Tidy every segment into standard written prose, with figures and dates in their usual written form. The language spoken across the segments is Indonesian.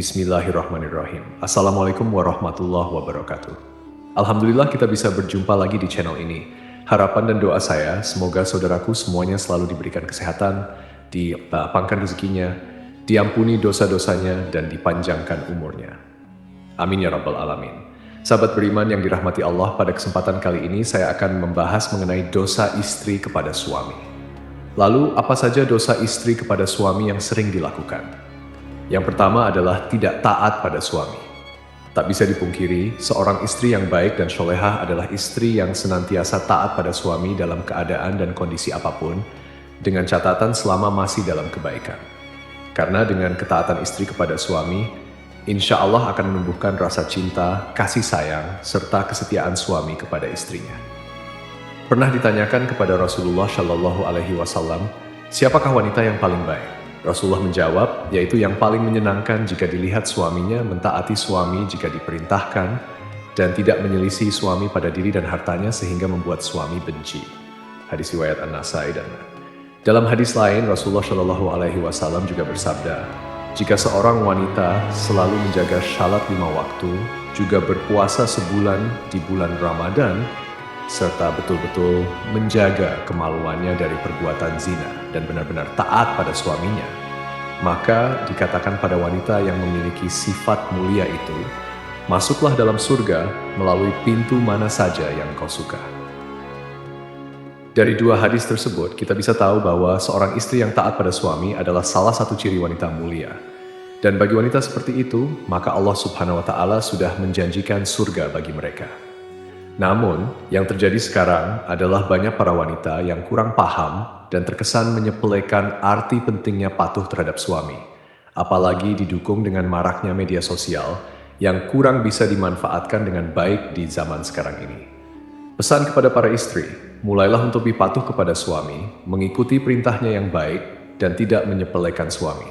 Bismillahirrahmanirrahim. Assalamualaikum warahmatullahi wabarakatuh. Alhamdulillah kita bisa berjumpa lagi di channel ini. Harapan dan doa saya, semoga saudaraku semuanya selalu diberikan kesehatan, dilapangkan rezekinya, diampuni dosa-dosanya, dan dipanjangkan umurnya. Amin ya rabbal alamin. Sahabat beriman yang dirahmati Allah, pada kesempatan kali ini saya akan membahas mengenai dosa istri kepada suami. Lalu, apa saja dosa istri kepada suami yang sering dilakukan? Yang pertama adalah tidak taat pada suami. Tak bisa dipungkiri, seorang istri yang baik dan solehah adalah istri yang senantiasa taat pada suami dalam keadaan dan kondisi apapun, dengan catatan selama masih dalam kebaikan. Karena dengan ketaatan istri kepada suami, insya Allah akan menumbuhkan rasa cinta, kasih sayang, serta kesetiaan suami kepada istrinya. Pernah ditanyakan kepada Rasulullah Shallallahu Alaihi Wasallam, siapakah wanita yang paling baik? Rasulullah menjawab, yaitu yang paling menyenangkan jika dilihat suaminya mentaati suami jika diperintahkan dan tidak menyelisih suami pada diri dan hartanya sehingga membuat suami benci. Hadis riwayat An-Nasai dan dalam hadis lain Rasulullah Shallallahu Alaihi Wasallam juga bersabda, jika seorang wanita selalu menjaga salat 5 waktu, juga berpuasa sebulan di bulan Ramadan, serta betul-betul menjaga kemaluannya dari perbuatan zina dan benar-benar taat pada suaminya, maka dikatakan pada wanita yang memiliki sifat mulia itu, masuklah dalam surga melalui pintu mana saja yang kau suka. Dari dua hadis tersebut, kita bisa tahu bahwa seorang istri yang taat pada suami adalah salah satu ciri wanita mulia. Dan bagi wanita seperti itu, maka Allah Subhanahu wa Ta'ala sudah menjanjikan surga bagi mereka. Namun, yang terjadi sekarang adalah banyak para wanita yang kurang paham dan terkesan menyepelekan arti pentingnya patuh terhadap suami, apalagi didukung dengan maraknya media sosial yang kurang bisa dimanfaatkan dengan baik di zaman sekarang ini. Pesan kepada para istri, mulailah untuk patuh kepada suami, mengikuti perintahnya yang baik, dan tidak menyepelekan suami.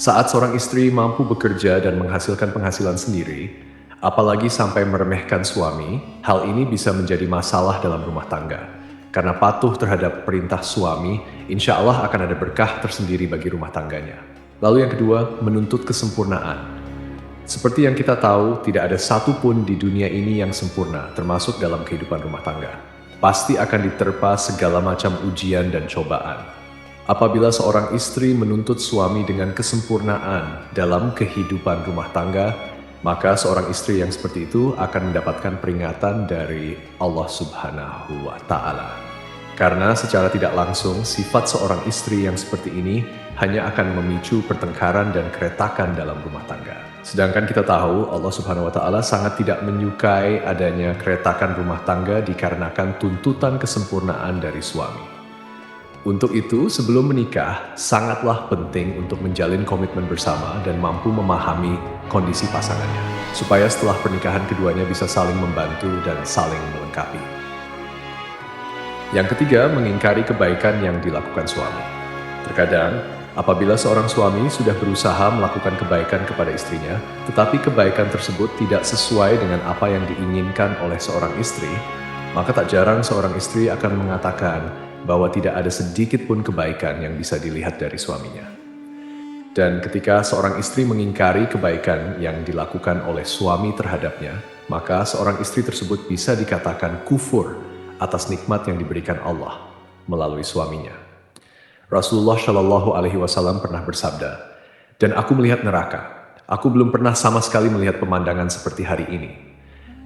Saat seorang istri mampu bekerja dan menghasilkan penghasilan sendiri, apalagi sampai meremehkan suami, hal ini bisa menjadi masalah dalam rumah tangga. Karena patuh terhadap perintah suami, insya Allah akan ada berkah tersendiri bagi rumah tangganya. Lalu yang kedua, menuntut kesempurnaan. Seperti yang kita tahu, tidak ada satupun di dunia ini yang sempurna, termasuk dalam kehidupan rumah tangga. Pasti akan diterpa segala macam ujian dan cobaan. Apabila seorang istri menuntut suami dengan kesempurnaan dalam kehidupan rumah tangga, maka seorang istri yang seperti itu akan mendapatkan peringatan dari Allah Subhanahu wa Ta'ala. Karena secara tidak langsung, sifat seorang istri yang seperti ini hanya akan memicu pertengkaran dan keretakan dalam rumah tangga. Sedangkan kita tahu Allah Subhanahu wa Ta'ala sangat tidak menyukai adanya keretakan rumah tangga dikarenakan tuntutan kesempurnaan dari suami. Untuk itu, sebelum menikah, sangatlah penting untuk menjalin komitmen bersama dan mampu memahami kondisi pasangannya, supaya setelah pernikahan keduanya bisa saling membantu dan saling melengkapi. Yang ketiga, mengingkari kebaikan yang dilakukan suami. Terkadang, apabila seorang suami sudah berusaha melakukan kebaikan kepada istrinya, tetapi kebaikan tersebut tidak sesuai dengan apa yang diinginkan oleh seorang istri, maka tak jarang seorang istri akan mengatakan bahwa tidak ada sedikit pun kebaikan yang bisa dilihat dari suaminya. Dan ketika seorang istri mengingkari kebaikan yang dilakukan oleh suami terhadapnya, maka seorang istri tersebut bisa dikatakan kufur atas nikmat yang diberikan Allah melalui suaminya. Rasulullah Shallallahu Alaihi Wasallam pernah bersabda, dan aku melihat neraka. Aku belum pernah sama sekali melihat pemandangan seperti hari ini.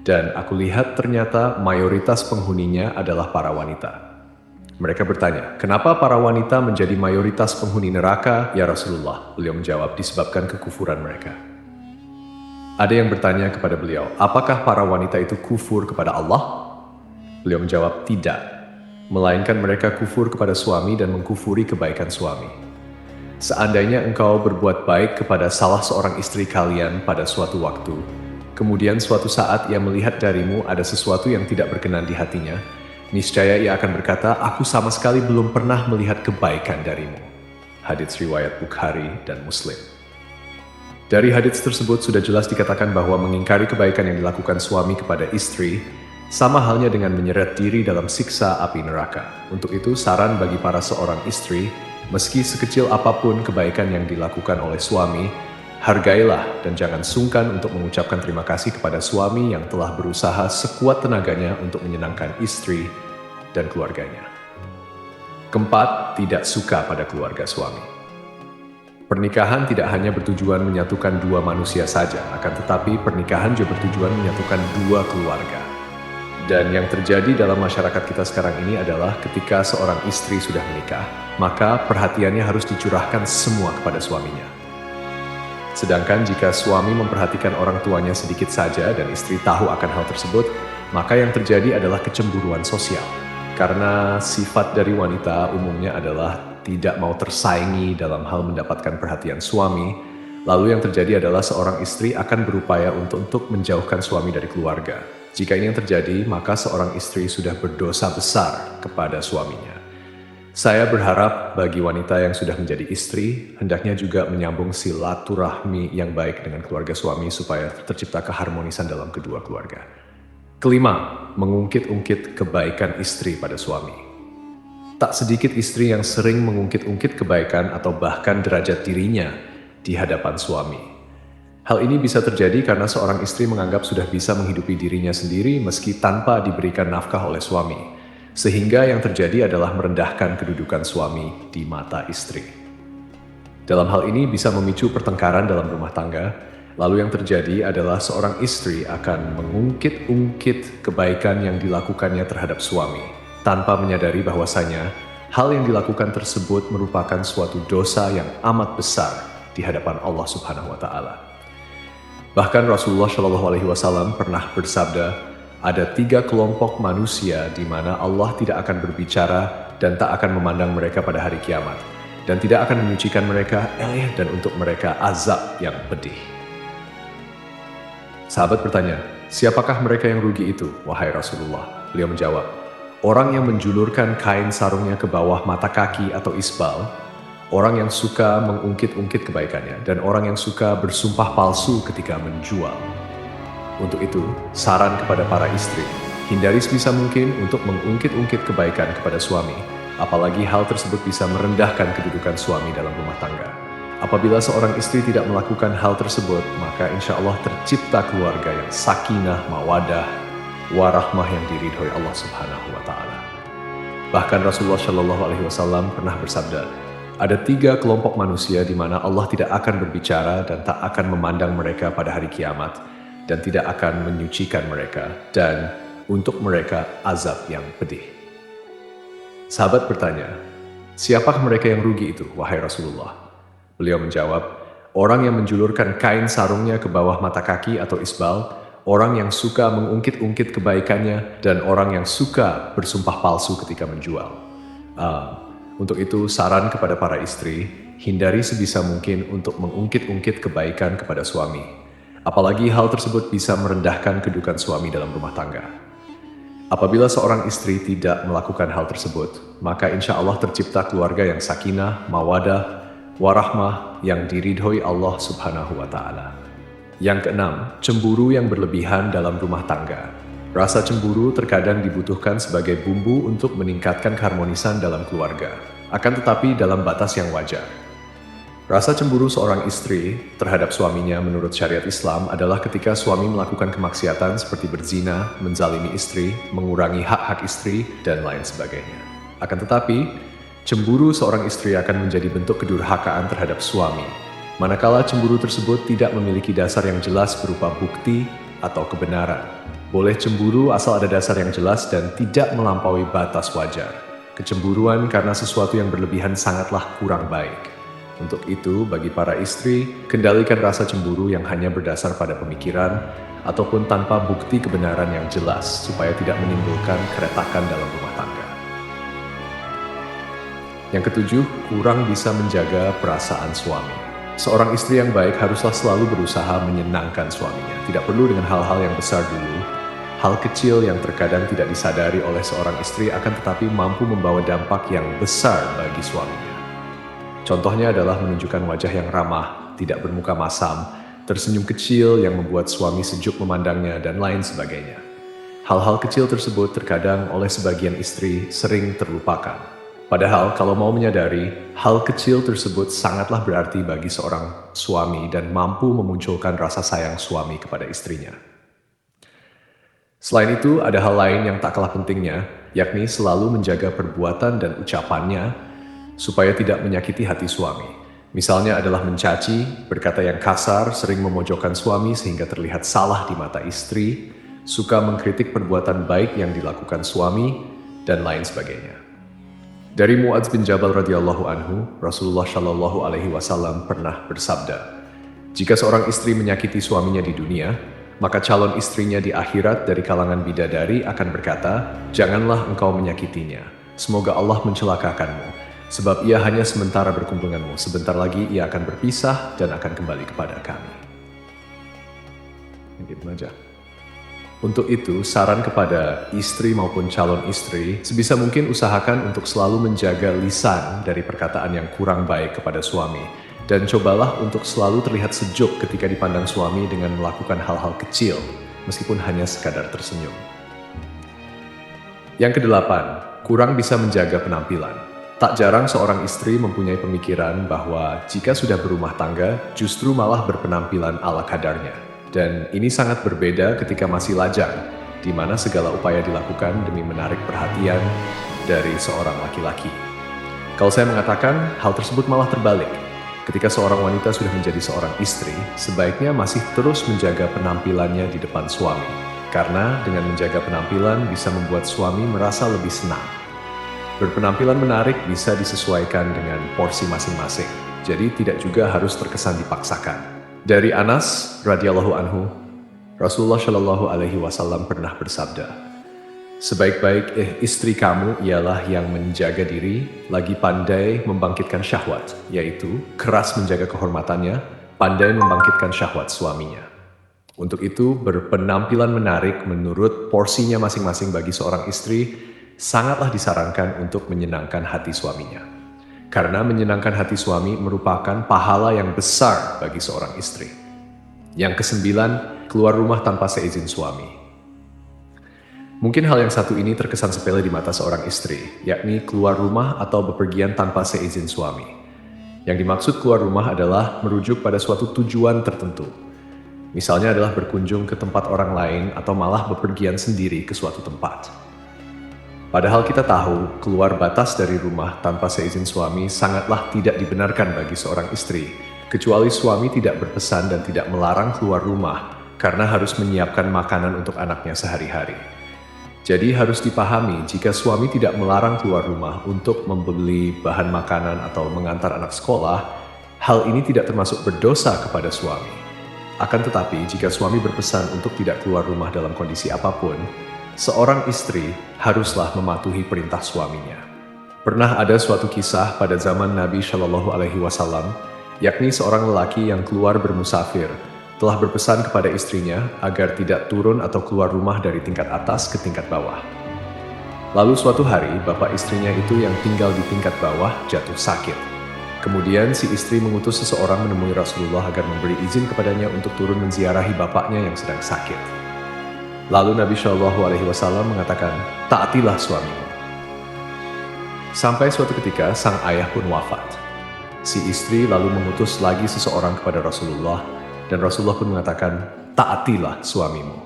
Dan aku lihat ternyata mayoritas penghuninya adalah para wanita. Mereka bertanya, kenapa para wanita menjadi mayoritas penghuni neraka, ya Rasulullah? Beliau menjawab, disebabkan kekufuran mereka. Ada yang bertanya kepada beliau, apakah para wanita itu kufur kepada Allah? Beliau menjawab, tidak. Melainkan mereka kufur kepada suami dan mengkufuri kebaikan suami. Seandainya engkau berbuat baik kepada salah seorang istri kalian pada suatu waktu, kemudian suatu saat ia melihat darimu ada sesuatu yang tidak berkenan di hatinya, niscaya ia akan berkata, aku sama sekali belum pernah melihat kebaikan darimu. Hadits riwayat Bukhari dan Muslim. Dari hadits tersebut sudah jelas dikatakan bahwa mengingkari kebaikan yang dilakukan suami kepada istri sama halnya dengan menyeret diri dalam siksa api neraka. Untuk itu, saran bagi para seorang istri, meski sekecil apapun kebaikan yang dilakukan oleh suami, Hargailah dan jangan sungkan untuk mengucapkan terima kasih kepada suami yang telah berusaha sekuat tenaganya untuk menyenangkan istri dan keluarganya. Keempat, tidak suka pada keluarga suami. Pernikahan tidak hanya bertujuan menyatukan dua manusia saja, akan tetapi pernikahan juga bertujuan menyatukan dua keluarga. Dan yang terjadi dalam masyarakat kita sekarang ini adalah ketika seorang istri sudah menikah, maka perhatiannya harus dicurahkan semua kepada suaminya. Sedangkan jika suami memperhatikan orang tuanya sedikit saja dan istri tahu akan hal tersebut, maka yang terjadi adalah kecemburuan sosial. Karena sifat dari wanita umumnya adalah tidak mau tersaingi dalam hal mendapatkan perhatian suami, lalu yang terjadi adalah seorang istri akan berupaya untuk menjauhkan suami dari keluarga. Jika ini yang terjadi, maka seorang istri sudah berdosa besar kepada suaminya. Saya berharap bagi wanita yang sudah menjadi istri, hendaknya juga menyambung silaturahmi yang baik dengan keluarga suami supaya tercipta keharmonisan dalam kedua keluarga. Kelima, mengungkit-ungkit kebaikan istri pada suami. Tak sedikit istri yang sering mengungkit-ungkit kebaikan atau bahkan derajat dirinya di hadapan suami. Hal ini bisa terjadi karena seorang istri menganggap sudah bisa menghidupi dirinya sendiri meski tanpa diberikan nafkah oleh suami. Sehingga yang terjadi adalah merendahkan kedudukan suami di mata istri. Dalam hal ini bisa memicu pertengkaran dalam rumah tangga, lalu yang terjadi adalah seorang istri akan mengungkit-ungkit kebaikan yang dilakukannya terhadap suami, tanpa menyadari bahwasanya hal yang dilakukan tersebut merupakan suatu dosa yang amat besar di hadapan Allah Subhanahu wa Ta'ala. Bahkan Rasulullah Shallallahu Alaihi Wasallam pernah bersabda, ada 3 kelompok manusia di mana Allah tidak akan berbicara dan tak akan memandang mereka pada hari kiamat, dan tidak akan menyucikan mereka, dan untuk mereka azab yang pedih. Sahabat bertanya, siapakah mereka yang rugi itu, wahai Rasulullah? Beliau menjawab, orang yang menjulurkan kain sarungnya ke bawah mata kaki atau isbal, orang yang suka mengungkit-ungkit kebaikannya, dan orang yang suka bersumpah palsu ketika menjual. Untuk itu, saran kepada para istri, hindari sebisa mungkin untuk mengungkit-ungkit kebaikan kepada suami, apalagi hal tersebut bisa merendahkan kedudukan suami dalam rumah tangga. Apabila seorang istri tidak melakukan hal tersebut, maka insya Allah tercipta keluarga yang sakinah, mawadah, warahmah yang diridhoi Allah Subhanahu wa Ta'ala. Bahkan Rasulullah Shallallahu Alaihi Wasallam pernah bersabda, ada 3 kelompok manusia di mana Allah tidak akan berbicara dan tak akan memandang mereka pada hari kiamat, dan tidak akan menyucikan mereka, dan untuk mereka azab yang pedih. Sahabat bertanya, siapakah mereka yang rugi itu, wahai Rasulullah? Beliau menjawab, orang yang menjulurkan kain sarungnya ke bawah mata kaki atau isbal, orang yang suka mengungkit-ungkit kebaikannya, dan orang yang suka bersumpah palsu ketika menjual. Untuk itu, saran kepada para istri, hindari sebisa mungkin untuk mengungkit-ungkit kebaikan kepada suami. Apalagi hal tersebut bisa merendahkan kedudukan suami dalam rumah tangga. Apabila seorang istri tidak melakukan hal tersebut, maka insya Allah tercipta keluarga yang sakinah, mawadah, warahmah yang diridhoi Allah Subhanahu wa Ta'ala. Yang keenam, cemburu yang berlebihan dalam rumah tangga. Rasa cemburu terkadang dibutuhkan sebagai bumbu untuk meningkatkan keharmonisan dalam keluarga, akan tetapi dalam batas yang wajar. Rasa cemburu seorang istri terhadap suaminya menurut syariat Islam adalah ketika suami melakukan kemaksiatan seperti berzina, menzalimi istri, mengurangi hak-hak istri, dan lain sebagainya. Akan tetapi, cemburu seorang istri akan menjadi bentuk kedurhakaan terhadap suami, manakala cemburu tersebut tidak memiliki dasar yang jelas berupa bukti atau kebenaran. Boleh cemburu asal ada dasar yang jelas dan tidak melampaui batas wajar. Kecemburuan karena sesuatu yang berlebihan sangatlah kurang baik. Untuk itu, bagi para istri, kendalikan rasa cemburu yang hanya berdasar pada pemikiran ataupun tanpa bukti kebenaran yang jelas supaya tidak menimbulkan keretakan dalam rumah tangga. Yang ketujuh, kurang bisa menjaga perasaan suami. Seorang istri yang baik haruslah selalu berusaha menyenangkan suaminya. Tidak perlu dengan hal-hal yang besar dulu. Hal kecil yang terkadang tidak disadari oleh seorang istri akan tetapi mampu membawa dampak yang besar bagi suaminya. Contohnya adalah menunjukkan wajah yang ramah, tidak bermuka masam, tersenyum kecil yang membuat suami sejuk memandangnya, dan lain sebagainya. Hal-hal kecil tersebut terkadang oleh sebagian istri sering terlupakan. Padahal kalau mau menyadari, hal kecil tersebut sangatlah berarti bagi seorang suami dan mampu memunculkan rasa sayang suami kepada istrinya. Selain itu, ada hal lain yang tak kalah pentingnya, yakni selalu menjaga perbuatan dan ucapannya supaya tidak menyakiti hati suami. Misalnya adalah mencaci, berkata yang kasar, sering memojokkan suami sehingga terlihat salah di mata istri, suka mengkritik perbuatan baik yang dilakukan suami, dan lain sebagainya. Dari Muadz bin Jabal radhiyallahu anhu, Rasulullah shallallahu alaihi wasallam pernah bersabda, "Jika seorang istri menyakiti suaminya di dunia, maka calon istrinya di akhirat dari kalangan bidadari akan berkata, 'Janganlah engkau menyakitinya. Semoga Allah mencelakakanmu, sebab ia hanya sementara berkumpul denganmu. Sebentar lagi ia akan berpisah dan akan kembali kepada kami.'" Gitu aja. Untuk itu, saran kepada istri maupun calon istri, sebisa mungkin usahakan untuk selalu menjaga lisan dari perkataan yang kurang baik kepada suami. Dan cobalah untuk selalu terlihat sejuk ketika dipandang suami dengan melakukan hal-hal kecil, meskipun hanya sekadar tersenyum. Yang kedelapan, kurang bisa menjaga penampilan. Tak jarang seorang istri mempunyai pemikiran bahwa jika sudah berumah tangga, justru malah berpenampilan ala kadarnya. Dan ini sangat berbeda ketika masih lajang, di mana segala upaya dilakukan demi menarik perhatian dari seorang laki-laki. Kalau saya mengatakan, hal tersebut malah terbalik. Ketika seorang wanita sudah menjadi seorang istri, sebaiknya masih terus menjaga penampilannya di depan suami. Karena dengan menjaga penampilan bisa membuat suami merasa lebih senang. Berpenampilan menarik bisa disesuaikan dengan porsi masing-masing, jadi tidak juga harus terkesan dipaksakan. Dari Anas radhiyallahu anhu, Rasulullah shallallahu alaihi wasallam pernah bersabda, "Sebaik-baik istri kamu ialah yang menjaga diri, lagi pandai membangkitkan syahwat, yaitu keras menjaga kehormatannya, pandai membangkitkan syahwat suaminya." Untuk itu, berpenampilan menarik menurut porsinya masing-masing bagi seorang istri sangatlah disarankan untuk menyenangkan hati suaminya. Karena menyenangkan hati suami merupakan pahala yang besar bagi seorang istri. Yang kesembilan, keluar rumah tanpa seizin suami. Mungkin hal yang satu ini terkesan sepele di mata seorang istri, yakni keluar rumah atau bepergian tanpa seizin suami. Yang dimaksud keluar rumah adalah merujuk pada suatu tujuan tertentu. Misalnya adalah berkunjung ke tempat orang lain atau malah bepergian sendiri ke suatu tempat. Padahal kita tahu, keluar batas dari rumah tanpa seizin suami sangatlah tidak dibenarkan bagi seorang istri, kecuali suami tidak berpesan dan tidak melarang keluar rumah karena harus menyiapkan makanan untuk anaknya sehari-hari. Jadi harus dipahami jika suami tidak melarang keluar rumah untuk membeli bahan makanan atau mengantar anak sekolah, hal ini tidak termasuk berdosa kepada suami. Akan tetapi jika suami berpesan untuk tidak keluar rumah dalam kondisi apapun, seorang istri haruslah mematuhi perintah suaminya. Pernah ada suatu kisah pada zaman Nabi Shallallahu Alaihi Wasallam, yakni seorang lelaki yang keluar bermusafir, telah berpesan kepada istrinya agar tidak turun atau keluar rumah dari tingkat atas ke tingkat bawah. Lalu suatu hari, bapak istrinya itu yang tinggal di tingkat bawah jatuh sakit. Kemudian si istri mengutus seseorang menemui Rasulullah agar memberi izin kepadanya untuk turun menziarahi bapaknya yang sedang sakit. Lalu Nabi Shallallahu Alaihi Wasallam mengatakan, "Taatilah suamimu." Sampai suatu ketika sang ayah pun wafat. Si istri lalu mengutus lagi seseorang kepada Rasulullah, dan Rasulullah pun mengatakan, "Taatilah suamimu."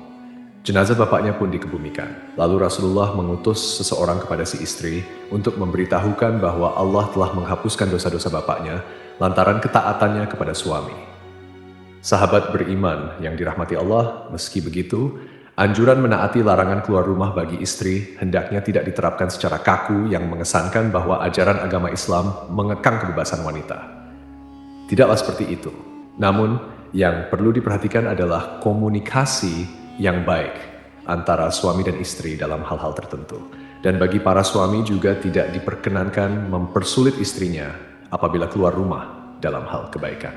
Jenazah bapaknya pun dikebumikan. Lalu Rasulullah mengutus seseorang kepada si istri untuk memberitahukan bahwa Allah telah menghapuskan dosa-dosa bapaknya lantaran ketaatannya kepada suami. Sahabat beriman yang dirahmati Allah, meski begitu, anjuran menaati larangan keluar rumah bagi istri hendaknya tidak diterapkan secara kaku yang mengesankan bahwa ajaran agama Islam mengekang kebebasan wanita. Tidaklah seperti itu. Namun, yang perlu diperhatikan adalah komunikasi yang baik antara suami dan istri dalam hal-hal tertentu. Dan bagi para suami juga tidak diperkenankan mempersulit istrinya apabila keluar rumah dalam hal kebaikan.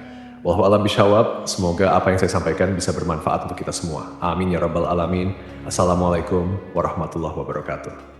Wallahu a'lam bishawab, semoga apa yang saya sampaikan bisa bermanfaat untuk kita semua. Amin ya rabbal alamin. Assalamualaikum warahmatullahi wabarakatuh.